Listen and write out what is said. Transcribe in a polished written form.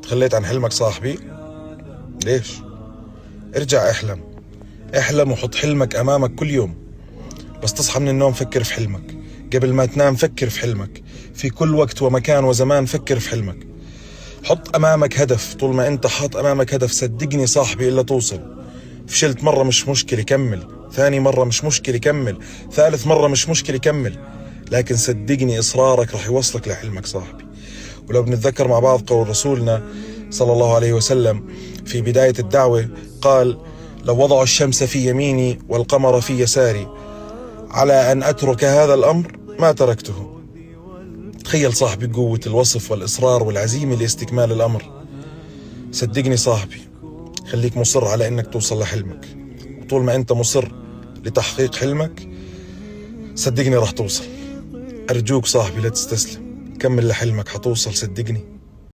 تخليت عن حلمك صاحبي؟ ليش؟ ارجع احلم وحط حلمك امامك كل يوم. بس تصحى من النوم فكر في حلمك، قبل ما تنام فكر في حلمك، في كل وقت ومكان وزمان فكر في حلمك. حط امامك هدف، طول ما انت حاط امامك هدف صدقني صاحبي الا توصل. فشلت مرة مش مشكلة كمل، ثاني مرة مش مشكلة كمل، ثالث مرة مش مشكلة كمل، لكن صدقني إصرارك رح يوصلك لحلمك صاحبي. ولو بنتذكر مع بعض قول رسولنا صلى الله عليه وسلم في بداية الدعوة، قال: لو وضعوا الشمس في يميني والقمر في يساري على أن أترك هذا الأمر ما تركته. تخيل صاحبي قوة الوصف والإصرار والعزيمة لاستكمال الأمر. صدقني صاحبي خليك مصر على انك توصل لحلمك، وطول ما انت مصر لتحقيق حلمك صدقني راح توصل. ارجوك صاحبي لا تستسلم، كمل لحلمك حتوصل صدقني.